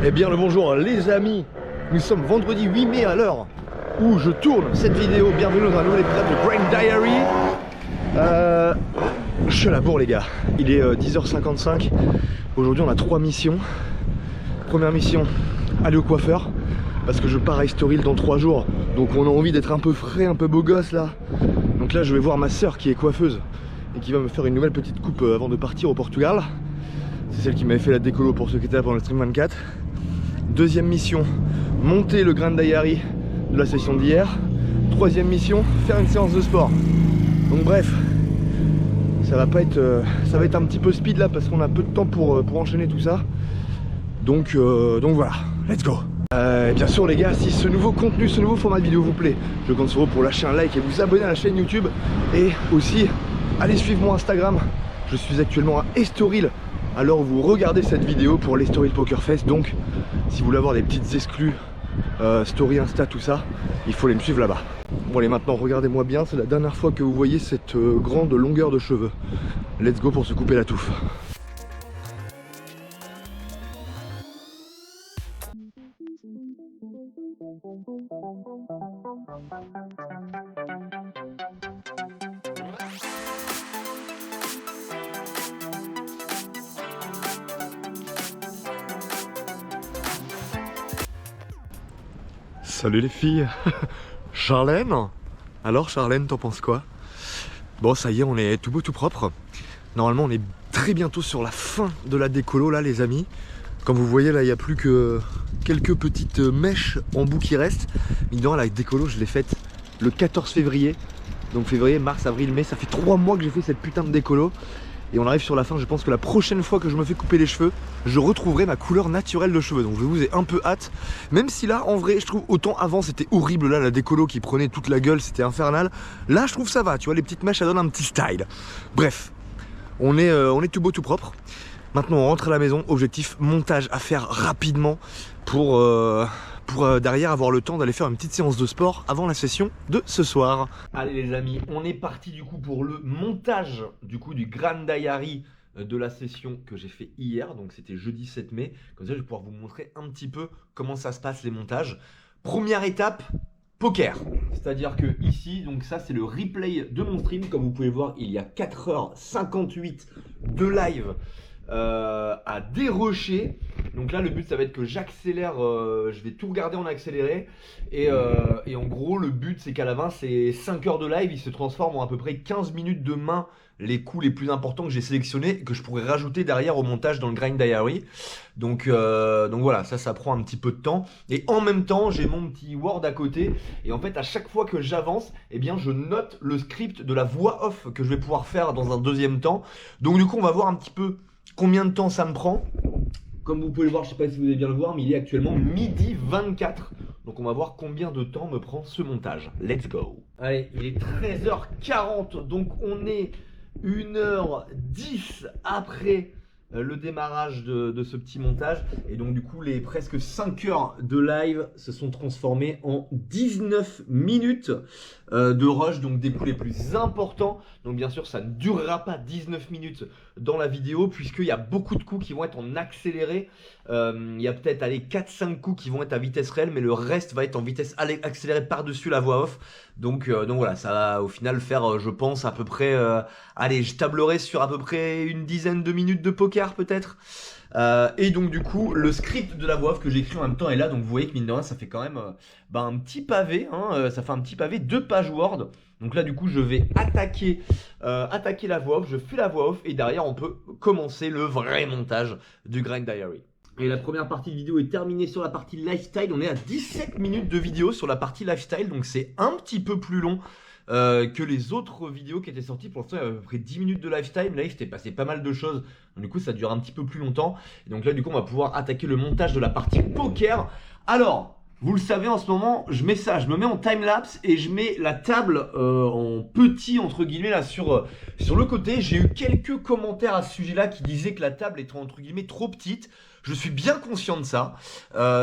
Eh bien le bonjour les amis, nous sommes vendredi 8 mai à l'heure où je tourne cette vidéo. Bienvenue dans un nouvel épisode de Grind Diary. Je suis à la bourre les gars, il est 10h55. Aujourd'hui on a 3 missions. Première mission, aller au coiffeur parce que je pars à Estoril dans 3 jours. Donc on a envie d'être un peu frais, un peu beau gosse là. Donc là je vais voir ma soeur qui est coiffeuse et qui va me faire une nouvelle petite coupe avant de partir au Portugal. C'est celle qui m'avait fait la décolo pour ceux qui étaient là pendant le stream 24. Deuxième mission, monter le Grind Diary de la session d'hier. Troisième mission, faire une séance de sport. Donc bref, ça va être un petit peu speed là parce qu'on a peu de temps pour enchaîner tout ça. Donc voilà, let's go. Et bien sûr les gars, si ce nouveau contenu, ce nouveau format de vidéo vous plaît, je compte sur vous pour lâcher un like et vous abonner à la chaîne YouTube. Et aussi, allez suivre mon Instagram. Je suis actuellement à Estoril alors vous regardez cette vidéo pour l'Estoril Poker Fest. Donc si vous voulez avoir des petites exclus, story, Insta, tout ça, il faut aller me suivre là-bas. Bon allez, maintenant regardez-moi bien, c'est la dernière fois que vous voyez cette grande longueur de cheveux. Let's go pour se couper la touffe. Salut les filles. Charlène. Alors Charlène, t'en penses quoi? Bon ça y est, on est tout beau tout propre. Normalement on est très bientôt sur la fin de la décolo là les amis. Comme vous voyez là, il n'y a plus que quelques petites mèches en bout qui restent. Mais dans la décolo je l'ai faite le 14 février. Donc février, mars, avril, mai, ça fait 3 mois que j'ai fait cette putain de décolo. Et on arrive sur la fin, je pense que la prochaine fois que je me fais couper les cheveux, je retrouverai ma couleur naturelle de cheveux. Donc je vous ai un peu hâte. Même si là, en vrai, je trouve autant avant c'était horrible là, la décolo qui prenait toute la gueule, c'était infernal. Là, je trouve ça va, tu vois, les petites mèches, ça donne un petit style. Bref, on est tout beau, tout propre. Maintenant, on rentre à la maison. Objectif, montage à faire rapidement pour derrière avoir le temps d'aller faire une petite séance de sport avant la session de ce soir. Allez les amis, on est parti du coup pour le montage du Grind Diary de la session que j'ai fait hier. Donc c'était jeudi 7 mai. Comme ça, je vais pouvoir vous montrer un petit peu comment ça se passe les montages. Première étape, poker. C'est-à-dire que ici, donc ça c'est le replay de mon stream. Comme vous pouvez voir, il y a 4h58 de live à dérocher. Donc là le but ça va être que j'accélère, je vais tout regarder en accéléré et en gros le but c'est qu'à la fin c'est 5 heures de live, il se transforme en à peu près 15 minutes de main, les coups les plus importants que j'ai sélectionnés et que je pourrais rajouter derrière au montage dans le Grind Diary. Donc voilà, ça prend un petit peu de temps et en même temps j'ai mon petit Word à côté et en fait à chaque fois que j'avance, eh bien je note le script de la voix off que je vais pouvoir faire dans un deuxième temps. Donc du coup on va voir un petit peu combien de temps ça me prend. Comme vous pouvez le voir, je ne sais pas si vous allez bien le voir, mais il est actuellement midi 24. Donc on va voir combien de temps me prend ce montage. Let's go. Allez, il est 13h40, donc on est 1h10 après le démarrage de ce petit montage. Et donc du coup, les presque 5 heures de live se sont transformées en 19 minutes de rush, donc des coups les plus importants. Donc bien sûr, ça ne durera pas 19 minutes dans la vidéo, puisqu'il y a beaucoup de coups qui vont être en accéléré. Il y a peut-être 4-5 coups qui vont être à vitesse réelle, mais le reste va être en vitesse accélérée par-dessus la voix off. Donc voilà, ça va au final faire, je pense, à peu près... allez, je tablerai sur à peu près une dizaine de minutes de poker peut-être. Et donc du coup, le script de la voix off que j'ai écrit en même temps est là. Donc vous voyez que mine de rien, ça fait quand même un petit pavé. Ça fait un petit pavé, 2 pages Word. Donc là du coup, je vais attaquer la voix off. Je fais la voix off et derrière, on peut commencer le vrai montage du Grind Diary. Et la première partie de vidéo est terminée sur la partie lifestyle. On est à 17 minutes de vidéo sur la partie lifestyle. Donc c'est un petit peu plus long que les autres vidéos qui étaient sorties. Pour l'instant, il y avait à peu près 10 minutes de lifetime. Là, il s'était passé pas mal de choses. Donc, du coup, ça dure un petit peu plus longtemps. Et donc là, du coup, on va pouvoir attaquer le montage de la partie poker. Alors, vous le savez, en ce moment, je me mets en time-lapse et je mets la table en petit, entre guillemets, là, sur le côté. J'ai eu quelques commentaires à ce sujet-là qui disaient que la table était, entre guillemets, trop petite. Je suis bien conscient de ça.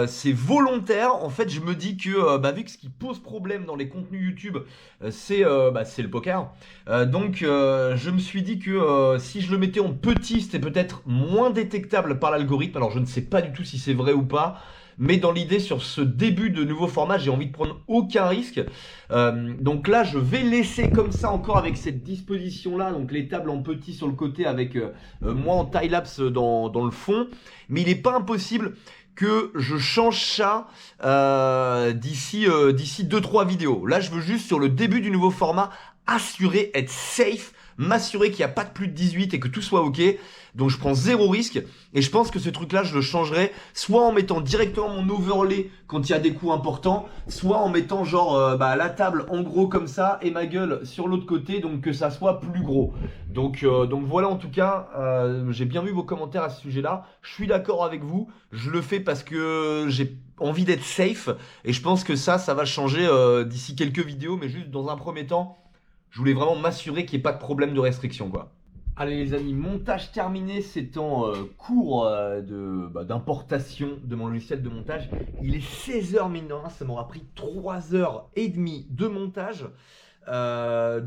C'est volontaire. En fait, je me dis que vu que ce qui pose problème dans les contenus YouTube, c'est le poker. Donc, je me suis dit que si je le mettais en petit, c'était peut-être moins détectable par l'algorithme. Alors, je ne sais pas du tout si c'est vrai ou pas. Mais dans l'idée, sur ce début de nouveau format, j'ai envie de prendre aucun risque. Donc là, je vais laisser comme ça encore avec cette disposition-là. Donc les tables en petit sur le côté avec moi en time-lapse dans le fond. Mais il n'est pas impossible que je change ça d'ici 2-3 vidéos. Là, je veux juste sur le début du nouveau format assurer, être safe, m'assurer qu'il n'y a pas de plus de 18 et que tout soit ok. Donc je prends zéro risque et je pense que ce truc là je le changerai soit en mettant directement mon overlay quand il y a des coups importants, soit en mettant genre la table en gros comme ça et ma gueule sur l'autre côté, donc que ça soit plus gros. Donc voilà, en tout cas j'ai bien vu vos commentaires à ce sujet là, je suis d'accord avec vous, je le fais parce que j'ai envie d'être safe et je pense que ça va changer d'ici quelques vidéos, mais juste dans un premier temps je voulais vraiment m'assurer qu'il n'y ait pas de problème de restriction quoi. Allez les amis, montage terminé, c'est en cours d'importation de mon logiciel de montage. Il est 16h mine de rien, ça m'aura pris 3h30 de montage.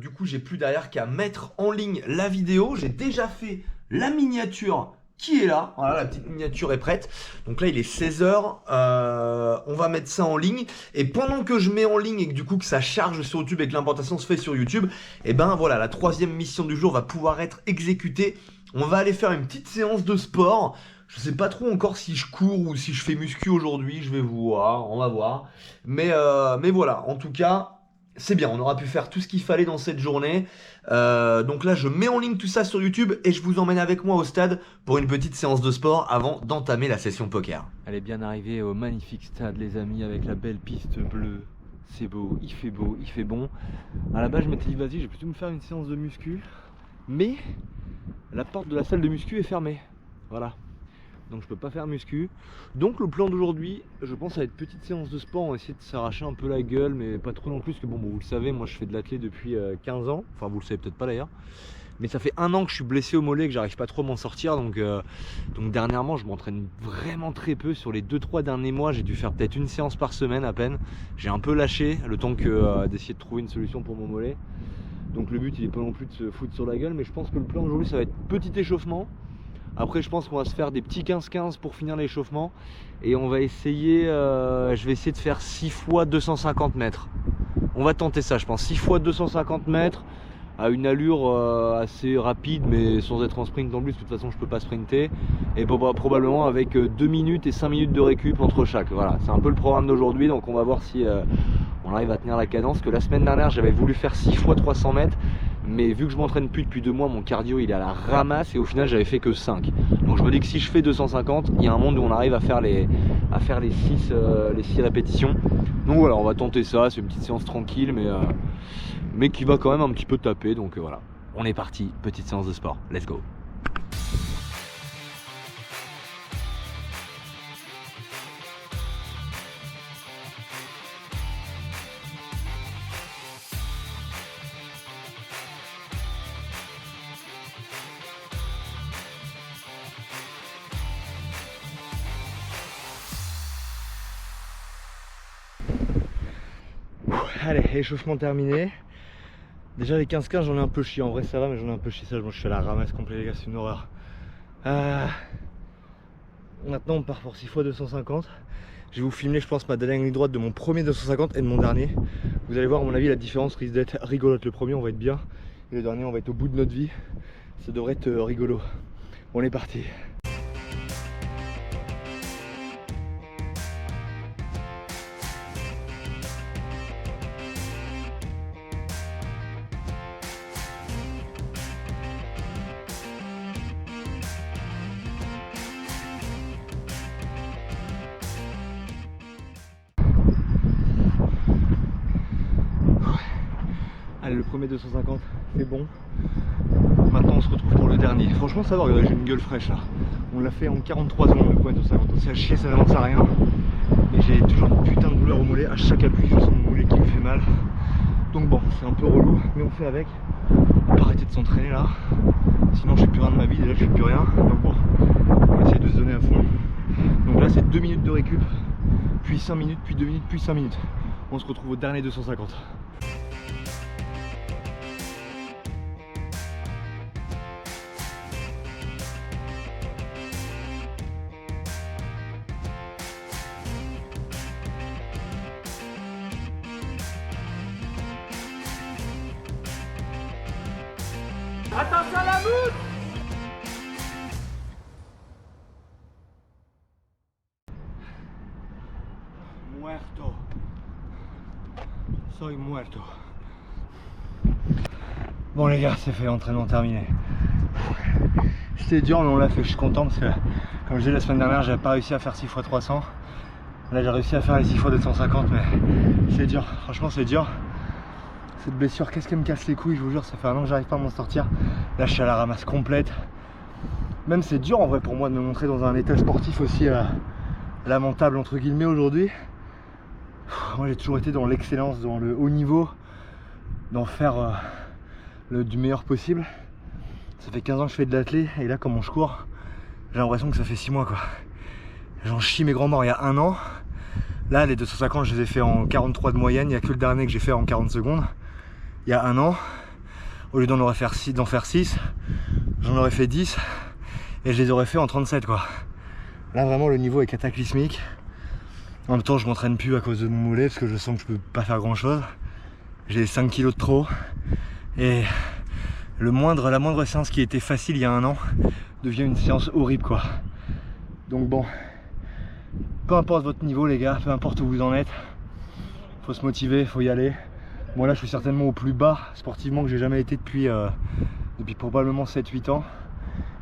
Du coup, j'ai plus derrière qu'à mettre en ligne la vidéo. J'ai déjà fait la miniature qui est là. Voilà, la petite miniature est prête. Donc là, il est 16h. On va mettre ça en ligne. Et pendant que je mets en ligne et que du coup que ça charge sur YouTube et que l'importation se fait sur YouTube, et ben voilà, la troisième mission du jour va pouvoir être exécutée. On va aller faire une petite séance de sport. Je sais pas trop encore si je cours ou si je fais muscu aujourd'hui. Je vais voir, on va voir. Mais voilà, en tout cas, c'est bien, on aura pu faire tout ce qu'il fallait dans cette journée. Donc là, je mets en ligne tout ça sur YouTube et je vous emmène avec moi au stade pour une petite séance de sport avant d'entamer la session poker. Elle est bien arrivée au magnifique stade, les amis, avec la belle piste bleue. C'est beau, il fait bon. À la base, je m'étais dit, vas-y, je vais plutôt me faire une séance de muscu. Mais la porte de la salle de muscu est fermée. Voilà. Donc je peux pas faire muscu. Donc le plan d'aujourd'hui, je pense, ça va être petite séance de sport. On va essayer de s'arracher un peu la gueule, mais pas trop non plus, parce que bon vous le savez, moi je fais de l'athlé depuis 15 ans. Enfin vous le savez peut-être pas d'ailleurs. Mais ça fait 1 an que je suis blessé au mollet, que j'arrive pas trop à m'en sortir. Donc dernièrement je m'entraîne vraiment très peu. Sur les 2-3 derniers mois, j'ai dû faire peut-être une séance par semaine à peine. J'ai un peu lâché le temps que d'essayer de trouver une solution pour mon mollet. Donc le but il est pas non plus de se foutre sur la gueule, mais je pense que le plan aujourd'hui ça va être petit échauffement. Après je pense qu'on va se faire des petits 15-15 pour finir l'échauffement. Et on va essayer, je vais essayer de faire 6 fois 250 mètres. On va tenter ça je pense, 6 fois 250 mètres à une allure assez rapide, mais sans être en sprint non plus, de toute façon je peux pas sprinter. Et probablement avec 2 minutes et 5 minutes de récup entre chaque. Voilà, c'est un peu le programme d'aujourd'hui, donc on va voir si on arrive à tenir la cadence. Que la semaine dernière j'avais voulu faire 6 fois 300 mètres. Mais vu que je m'entraîne plus depuis 2 mois, mon cardio il est à la ramasse et au final j'avais fait que 5. Donc je me dis que si je fais 250, il y a un monde où on arrive à faire les 6 répétitions. Donc voilà, on va tenter ça, c'est une petite séance tranquille mais qui va quand même un petit peu taper. Donc voilà, on est parti, petite séance de sport, let's go. Allez, échauffement terminé. Déjà les 15-15 j'en ai un peu chié, en vrai ça va, mais j'en ai un peu chié, ça je suis à la ramasse complet les gars, c'est une horreur. Maintenant on part pour 6 fois 250. Je vais vous filmer je pense ma dernière ligne droite de mon premier 250 et de mon dernier. Vous allez voir à mon avis la différence risque d'être rigolote. Le premier on va être bien et le dernier on va être au bout de notre vie. Ça devrait être rigolo. On est parti. Allez, le premier 250, c'est bon. Maintenant on se retrouve pour le dernier. Franchement ça va, regardez, j'ai une gueule fraîche là. On l'a fait en 43 secondes le premier 250. C'est à chier, ça n'avance à rien. Mais j'ai toujours une putain de douleur au mollet. À chaque appui, je sens mon mollet qui me fait mal. Donc bon, c'est un peu relou, mais on fait avec. On va arrêter de s'entraîner là. Sinon je fais plus rien de ma vie, déjà je fais plus rien. Donc bon, on va essayer de se donner à fond. Donc là c'est 2 minutes de récup, puis 5 minutes, puis 2 minutes, puis 5 minutes. On se retrouve au dernier 250. Attention à la voûte! Muerto. Soy muerto. Bon les gars, c'est fait, entraînement terminé. C'était dur mais on l'a fait, je suis content parce que comme je disais la semaine dernière, j'avais pas réussi à faire 6 x 300. Là j'ai réussi à faire les 6 x 250 mais c'est dur, franchement c'est dur. Cette blessure, qu'est-ce qu'elle me casse les couilles, je vous jure, ça fait un an que j'arrive pas à m'en sortir. Là je suis à la ramasse complète. Même c'est dur en vrai pour moi de me montrer dans un état sportif aussi lamentable entre guillemets aujourd'hui. Moi j'ai toujours été dans l'excellence, dans le haut niveau, d'en faire du meilleur possible. Ça fait 15 ans que je fais de l'athlé et là comment je cours, j'ai l'impression que ça fait 6 mois quoi. J'en chie mes grands morts il y a un an. Là les 250 je les ai fait en 43 de moyenne, il n'y a que le dernier que j'ai fait en 40 secondes. Il y a un an, au lieu d'en faire 6, j'en aurais fait 10 et je les aurais fait en 37 quoi. Là vraiment le niveau est cataclysmique. En même temps je m'entraîne plus à cause de mon mollet parce que je sens que je peux pas faire grand chose. J'ai 5 kilos de trop et la moindre séance qui était facile il y a un an devient une séance horrible quoi. Donc bon, peu importe votre niveau les gars, peu importe où vous en êtes, faut se motiver, faut y aller. Moi là je suis certainement au plus bas sportivement que j'ai jamais été depuis probablement 7-8 ans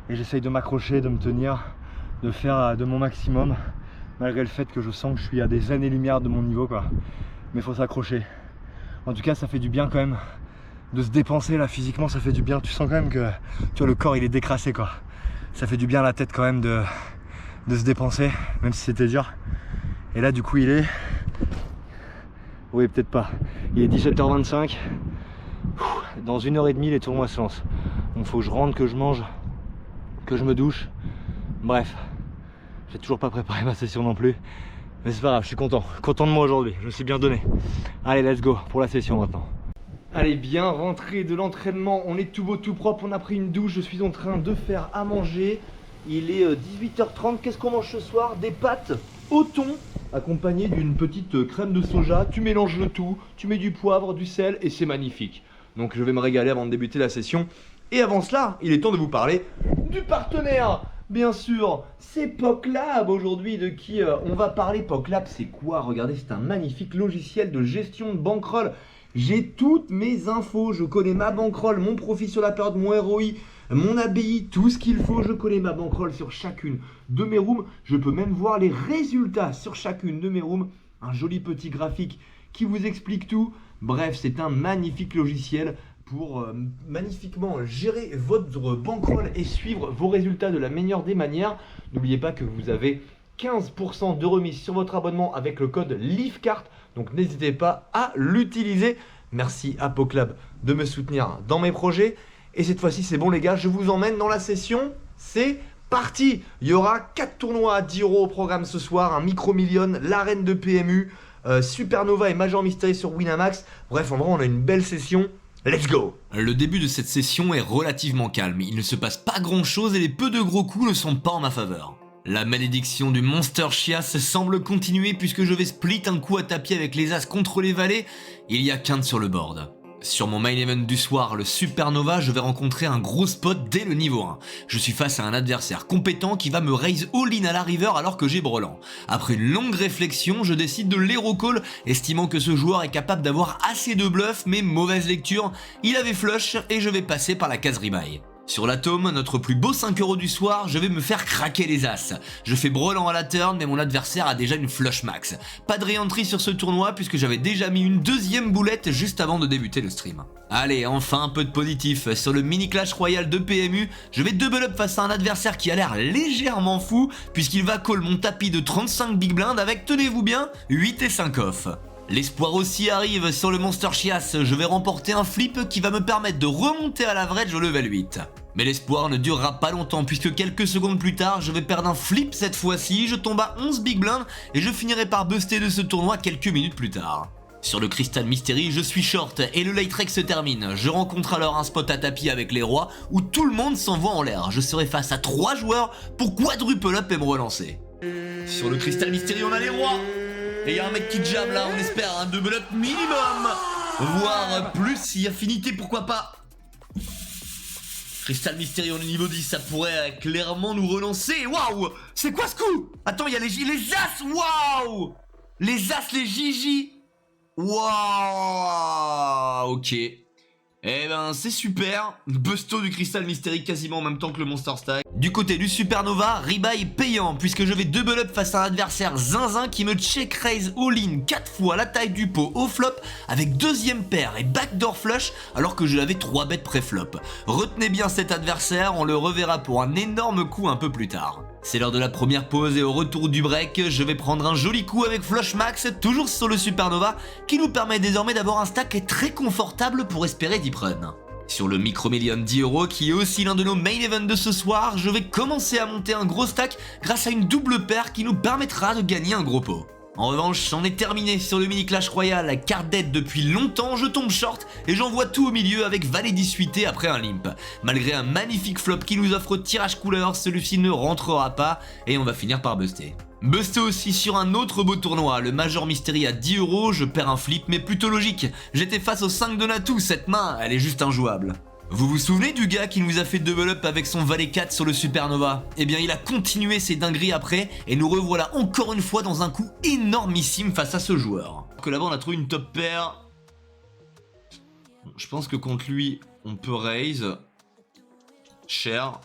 et j'essaye de m'accrocher, de me tenir, de faire de mon maximum malgré le fait que je sens que je suis à des années-lumière de mon niveau quoi. Mais faut s'accrocher. En tout cas ça fait du bien quand même de se dépenser là physiquement, ça fait du bien. Tu sens quand même que tu vois, le corps il est décrassé quoi. Ça fait du bien à la tête quand même de se dépenser même si c'était dur. Et là du coup il est... Oui peut-être pas. Il est 17h25. Dans 1h30 les tournois se lancent. Donc faut que je rentre, que je mange, que je me douche. Bref. J'ai toujours pas préparé ma session non plus. Mais c'est pas grave, je suis content. Content de moi aujourd'hui, je me suis bien donné. Allez let's go pour la session maintenant. Allez, bien rentré de l'entraînement, on est tout beau tout propre, on a pris une douche, je suis en train de faire à manger. Il est 18h30, qu'est-ce qu'on mange ce soir? Des pâtes au thon, accompagnées d'une petite crème de soja. Tu mélanges le tout, tu mets du poivre, du sel et c'est magnifique. Donc je vais me régaler avant de débuter la session. Et avant cela, il est temps de vous parler du partenaire. Bien sûr, c'est POClab aujourd'hui de qui on va parler. POClab, c'est quoi? Regardez, c'est un magnifique logiciel de gestion de bankroll. J'ai toutes mes infos, je connais ma bankroll, mon profit sur la période, mon ROI, mon ABI, tout ce qu'il faut. Je connais ma bankroll sur chacune de mes rooms. Je peux même voir les résultats sur chacune de mes rooms. Un joli petit graphique qui vous explique tout. Bref, c'est un magnifique logiciel pour magnifiquement gérer votre bankroll et suivre vos résultats de la meilleure des manières. N'oubliez pas que vous avez 15% de remise sur votre abonnement avec le code LIVECART. Donc n'hésitez pas à l'utiliser. Merci à POClab de me soutenir dans mes projets. Et cette fois-ci, c'est bon les gars, je vous emmène dans la session. C'est parti. Il y aura 4 tournois à 10 € au programme ce soir. Un micro-million, l'arène de PMU, Supernova et Major Mystery sur Winamax. Bref, en vrai, on a une belle session. Let's go! Le début de cette session est relativement calme, il ne se passe pas grand chose et les peu de gros coups ne sont pas en ma faveur. La malédiction du Monster Chiasse semble continuer puisque je vais split un coup à tapis avec les As contre les Valets, il y a quinte sur le board. Sur mon main event du soir, le Supernova, je vais rencontrer un gros spot dès le niveau 1. Je suis face à un adversaire compétent qui va me raise all-in à la river alors que j'ai brelan. Après une longue réflexion, je décide de l'hero call, estimant que ce joueur est capable d'avoir assez de bluff, mais mauvaise lecture, il avait flush et je vais passer par la case rebuy. Sur l'atome, notre plus beau 5 € du soir, je vais me faire craquer les As. Je fais brelan à la turn, mais mon adversaire a déjà une flush max. Pas de re-entry sur ce tournoi puisque j'avais déjà mis une deuxième boulette juste avant de débuter le stream. Allez, enfin un peu de positif. Sur le mini clash royal de PMU, je vais double up face à un adversaire qui a l'air légèrement fou puisqu'il va call mon tapis de 35 big blind avec, tenez-vous bien, 8 et 5 off. L'espoir aussi arrive sur le Monster Chiasse, je vais remporter un flip qui va me permettre de remonter à l'average au level 8. Mais l'espoir ne durera pas longtemps puisque quelques secondes plus tard, je vais perdre un flip cette fois-ci, je tombe à 11 big blinds et je finirai par buster de ce tournoi quelques minutes plus tard. Sur le Crystal Mystery, je suis short et le late rec se termine. Je rencontre alors un spot à tapis avec les rois où tout le monde s'envoie en l'air. Je serai face à 3 joueurs pour quadruple up et me relancer. Sur le Crystal Mystery, on a les rois. Et il y a un mec qui jab là, on espère un double up minimum. Voire plus si affinité, pourquoi pas. Crystal Mystery, on est niveau 10, ça pourrait clairement nous relancer. Waouh, c'est quoi ce coup? Attends, il y a les as, waouh. Les as, les Gigi. Waouh, ok. Eh ben c'est super, busto du Crystal Mystery quasiment en même temps que le Monster Stack. Du côté du Supernova, rebuy est payant puisque je vais double up face à un adversaire zinzin qui me check raise all-in 4 fois la taille du pot au flop avec deuxième paire et backdoor flush alors que je l'avais 3 bêtes pré-flop. Retenez bien cet adversaire, on le reverra pour un énorme coup un peu plus tard. C'est l'heure de la première pause et au retour du break, je vais prendre un joli coup avec Flush Max, toujours sur le Supernova, qui nous permet désormais d'avoir un stack très confortable pour espérer deep run. Sur le Micro Million 10 €, qui est aussi l'un de nos main events de ce soir, je vais commencer à monter un gros stack grâce à une double paire qui nous permettra de gagner un gros pot. En revanche, j'en ai terminé sur le mini Clash Royale, car dead depuis longtemps, je tombe short et j'envoie tout au milieu avec Valet 18 après un limp. Malgré un magnifique flop qui nous offre tirage couleur, celui-ci ne rentrera pas et on va finir par buster. Buster aussi sur un autre beau tournoi, le Major Mystery à 10 €, je perds un flip mais plutôt logique. J'étais face au 5 de Natou, cette main, elle est juste injouable. Vous vous souvenez du gars qui nous a fait double up avec son Valet 4 sur le Supernova? Eh bien il a continué ses dingueries après et nous revoilà encore une fois dans un coup énormissime face à ce joueur. Que là-bas on a trouvé une top pair. Je pense que contre lui on peut raise. Cher.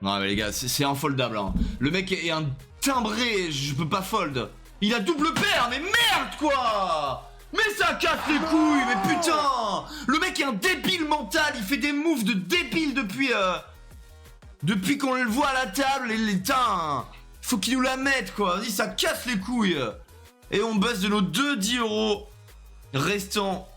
Non mais les gars c'est infoldable hein. Le mec est un timbré, je peux pas fold. Il a double paire mais merde quoi. Mais ça casse les couilles, mais putain! Le mec est un débile mental, il fait des moves de débile depuis qu'on le voit à la table et faut qu'il nous la mette quoi, vas-y ça casse les couilles. Et on buzz de nos 2 10 € restants.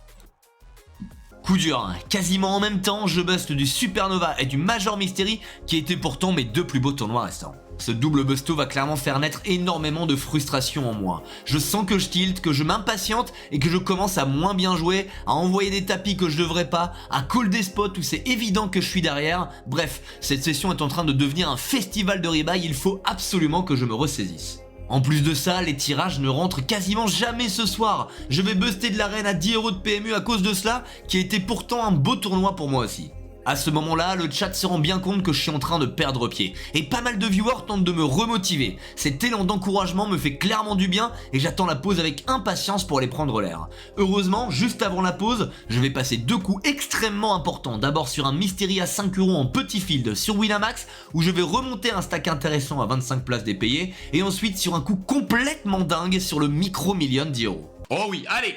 Coup dur, hein. Quasiment en même temps, je bust du Supernova et du Major Mystery qui étaient pourtant mes 2 plus beaux tournois restants. Ce double busto va clairement faire naître énormément de frustration en moi. Je sens que je tilte, que je m'impatiente et que je commence à moins bien jouer, à envoyer des tapis que je devrais pas, à call des spots où c'est évident que je suis derrière. Bref, cette session est en train de devenir un festival de rebuy, il faut absolument que je me ressaisisse. En plus de ça, les tirages ne rentrent quasiment jamais ce soir. Je vais buster de l'arène à 10 € de PMU à cause de cela, qui a été pourtant un beau tournoi pour moi aussi. À ce moment-là, le chat se rend bien compte que je suis en train de perdre pied. Et pas mal de viewers tentent de me remotiver. Cet élan d'encouragement me fait clairement du bien et j'attends la pause avec impatience pour aller prendre l'air. Heureusement, juste avant la pause, je vais passer 2 coups extrêmement importants. D'abord sur un Mystery à 5 € en petit field sur Winamax, où je vais remonter un stack intéressant à 25 places des payés. Et ensuite sur un coup complètement dingue sur le Micro Million 10 €. Oh oui, allez!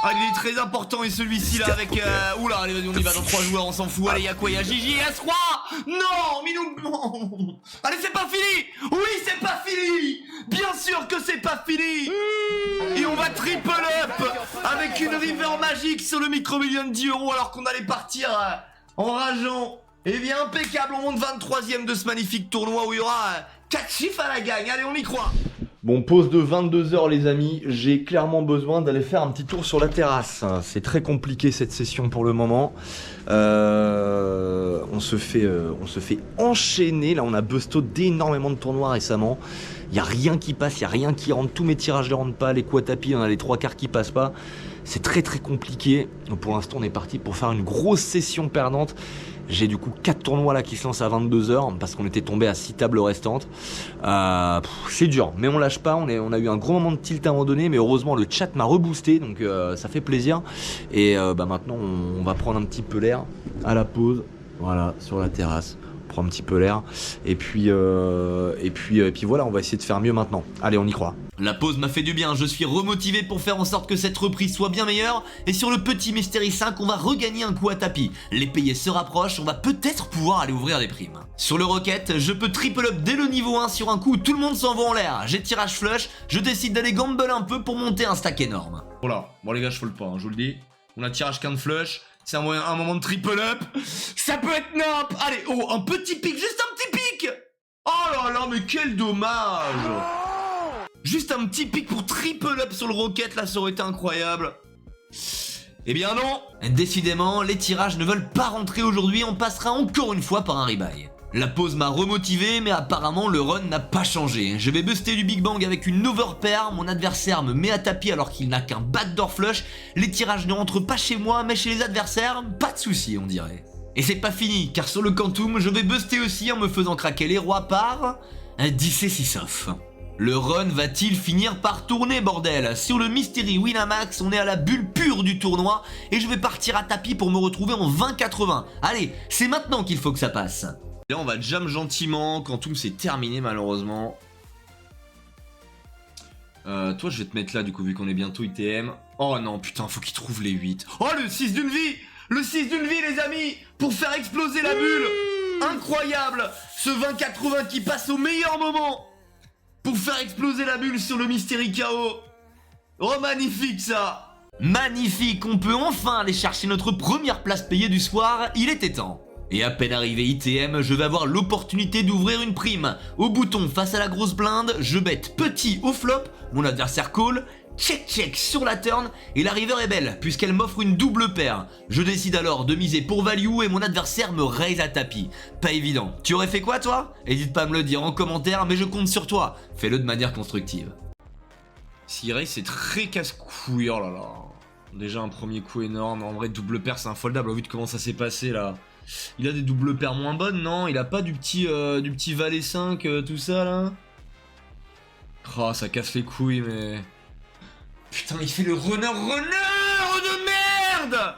Ah, il est très important et celui-ci là avec oula, allez vas-y on y va dans 3 joueurs, on s'en fout. Allez y'a quoi? Y'a Gigi, S3. Non, mais non. Allez c'est pas fini. Oui c'est pas fini. Bien sûr que c'est pas fini. Et on va triple up avec une river magique sur le Micro Million 10 € alors qu'on allait partir en rageant. Et bien impeccable, on monte 23ème de ce magnifique tournoi où il y aura 4 chiffres à la gagne. Allez on y croit. Bon, pause de 22 h les amis, j'ai clairement besoin d'aller faire un petit tour sur la terrasse. C'est très compliqué cette session pour le moment. On se fait enchaîner, là on a busto d'énormément de tournois récemment. Il n'y a rien qui passe, il n'y a rien qui rentre, tous mes tirages ne rentrent pas, les coups à tapis, on a les 3/4 qui passent pas. C'est très compliqué. Donc pour l'instant on est parti pour faire une grosse session perdante. J'ai du coup 4 tournois là qui se lancent à 22 h parce qu'on était tombé à 6 tables restantes. C'est dur, mais on lâche pas. On a eu un gros moment de tilt à un moment donné, mais heureusement le chat m'a reboosté, donc ça fait plaisir. Et maintenant on va prendre un petit peu l'air à la pause. Voilà, sur la terrasse. On prend un petit peu l'air. Et puis voilà, on va essayer de faire mieux maintenant. Allez, on y croit. La pause m'a fait du bien, je suis remotivé pour faire en sorte que cette reprise soit bien meilleure. Et sur le petit Mystery 5, on va regagner un coup à tapis. Les payés se rapprochent, on va peut-être pouvoir aller ouvrir des primes. Sur le Rocket, je peux triple up dès le niveau 1 sur un coup où tout le monde s'envoie en l'air. J'ai tirage flush, je décide d'aller gamble un peu pour monter un stack énorme. Voilà, bon les gars, je fold pas, hein, je vous le dis. On a tirage quinte flush, C'est un moment de triple up. Ça peut être nimp. Allez, oh, un petit pic, juste un petit pic. Oh là là, mais quel dommage. Juste un petit pic pour triple up sur le rocket, là, ça aurait été incroyable. Eh bien non. Décidément, les tirages ne veulent pas rentrer aujourd'hui, on passera encore une fois par un rebuy. La pause m'a remotivé, mais apparemment le run n'a pas changé. Je vais buster du Big Bang avec une overpair, mon adversaire me met à tapis alors qu'il n'a qu'un backdoor flush. Les tirages ne rentrent pas chez moi, mais chez les adversaires, pas de soucis on dirait. Et c'est pas fini, car sur le Quantum, je vais buster aussi en me faisant craquer les rois par... 10 et 6 off. Le run va-t-il finir par tourner, bordel? Sur le Mystery Winamax, on est à la bulle pure du tournoi et je vais partir à tapis pour me retrouver en 20-80. Allez, c'est maintenant qu'il faut que ça passe. Là, on va jam gentiment. Quantum, c'est terminé, malheureusement. Toi, je vais te mettre là, du coup, vu qu'on est bientôt ITM. Oh non, putain, faut qu'il trouve les 8. Oh, le 6 d'une vie! Le 6 d'une vie, les amis! Pour faire exploser la bulle! Incroyable! Ce 20-80 qui passe au meilleur moment! Pour faire exploser la bulle sur le Mystery KO. Oh, magnifique ça. Magnifique, on peut enfin aller chercher notre première place payée du soir, il était temps. Et à peine arrivé ITM, je vais avoir l'opportunité d'ouvrir une prime. Au bouton face à la grosse blinde, je bête petit au flop, mon adversaire call, check sur la turn, et la river est belle, puisqu'elle m'offre une double paire. Je décide alors de miser pour value et mon adversaire me raise à tapis. Pas évident. Tu aurais fait quoi toi? N'hésite pas à me le dire en commentaire, mais je compte sur toi. Fais-le de manière constructive. Si raise c'est très casse-couille, oh là là. Déjà un premier coup énorme, en vrai double paire c'est infoldable, au vu de comment ça s'est passé là. Il a des doubles paires moins bonnes, non? Il a pas du petit valet 5, tout ça là? Oh, ça casse les couilles, mais... Putain, il fait le runner de merde!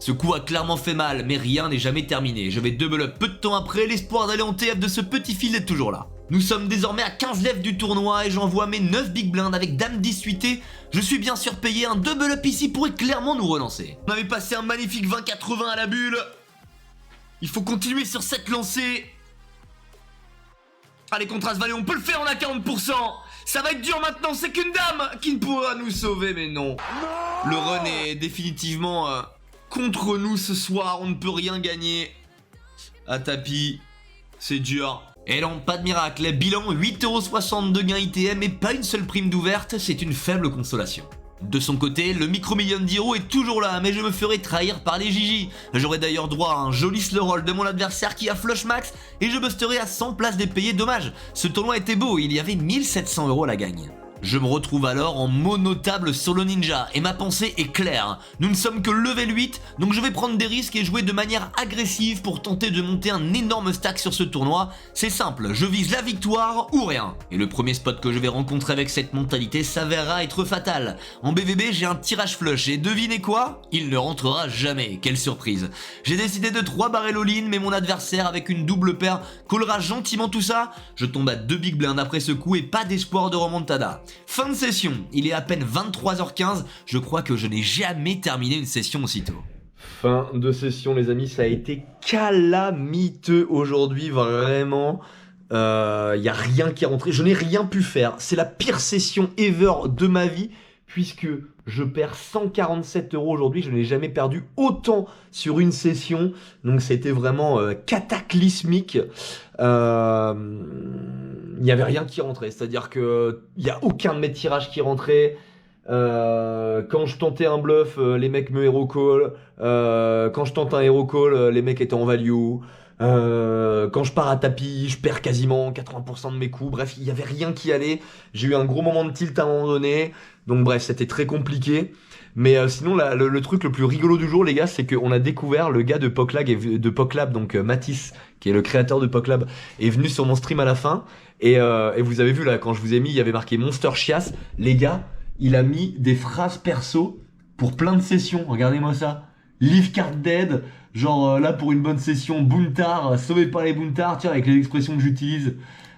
Ce coup a clairement fait mal, mais rien n'est jamais terminé. Je vais double up peu de temps après, l'espoir d'aller en TF de ce petit fil est toujours là. Nous sommes désormais à 15 lèvres du tournoi et j'envoie mes 9 big blinds avec dame 10 suité. Je suis bien sûr payé, un double up ici pourrait clairement nous relancer. On avait passé un magnifique 20-80 à la bulle. Il faut continuer sur cette lancée. Allez, contraste valet, on peut le faire, on a 40%. Ça va être dur maintenant, c'est qu'une dame qui ne pourra nous sauver, mais non. Le run est définitivement contre nous ce soir, on ne peut rien gagner. À tapis, c'est dur. Et non, pas de miracle, bilan 8,60€ de gain ITM et pas une seule prime d'ouverte, c'est une faible consolation. De son côté, le micro-million d'Hiro est toujours là, mais je me ferai trahir par les Gigi. J'aurai d'ailleurs droit à un joli slow roll de mon adversaire qui a flush max, et je busterai à 100 places des payés. Dommage, ce tournoi était beau, il y avait 1700€ à la gagne. Je me retrouve alors en monotable solo ninja et ma pensée est claire. Nous ne sommes que level 8, donc je vais prendre des risques et jouer de manière agressive pour tenter de monter un énorme stack sur ce tournoi. C'est simple, je vise la victoire ou rien. Et le premier spot que je vais rencontrer avec cette mentalité s'avérera être fatal. En BVB, j'ai un tirage flush et devinez quoi? Il ne rentrera jamais, quelle surprise. J'ai décidé de 3 barrels all-in, mais mon adversaire avec une double paire collera gentiment tout ça. Je tombe à 2 big blinds après ce coup et pas d'espoir de remontada. Fin de session, il est à peine 23h15, je crois que je n'ai jamais terminé une session aussitôt. Fin de session les amis, ça a été calamiteux aujourd'hui, vraiment. Y a rien qui est rentré, je n'ai rien pu faire. C'est la pire session ever de ma vie, puisque je perds 147€ aujourd'hui. Je n'ai jamais perdu autant sur une session, donc c'était vraiment cataclysmique. Il n'y avait rien qui rentrait, c'est-à-dire que il n'y a aucun de mes tirages qui rentrait. Quand je tentais un bluff, les mecs me hero call. Quand je tente un hero call, les mecs étaient en value. Quand je pars à tapis, je perds quasiment 80% de mes coups. Bref, il n'y avait rien qui allait. J'ai eu un gros moment de tilt à un moment donné. Donc bref, c'était très compliqué. Mais sinon, le truc le plus rigolo du jour, les gars, c'est qu'on a découvert le gars de PocLab, donc Mathis, qui est le créateur de PocLab, est venu sur mon stream à la fin. Et vous avez vu là, quand je vous ai mis, il y avait marqué Monster Chiasse. Les gars, il a mis des phrases perso pour plein de sessions. Regardez-moi ça. Leave card dead. Genre là, pour une bonne session, Buntar, sauvez pas les Buntar, tiens, avec les expressions que j'utilise.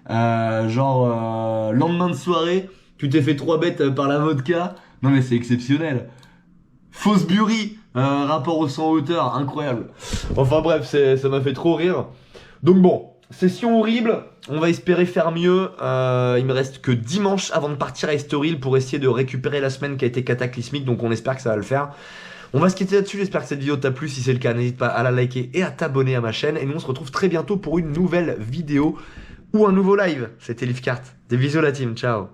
Lendemain de soirée, tu t'es fait 3 bêtes par la vodka. Non mais c'est exceptionnel. Fosbury, rapport au sang hauteur, incroyable. Enfin bref, ça m'a fait trop rire. Donc bon, session horrible. On va espérer faire mieux. Il me reste que dimanche avant de partir à Estoril pour essayer de récupérer la semaine qui a été cataclysmique. Donc on espère que ça va le faire. On va se quitter là-dessus. J'espère que cette vidéo t'a plu. Si c'est le cas, n'hésite pas à la liker et à t'abonner à ma chaîne. Et nous on se retrouve très bientôt pour une nouvelle vidéo ou un nouveau live. C'était Livecart. Des bisous la team. Ciao.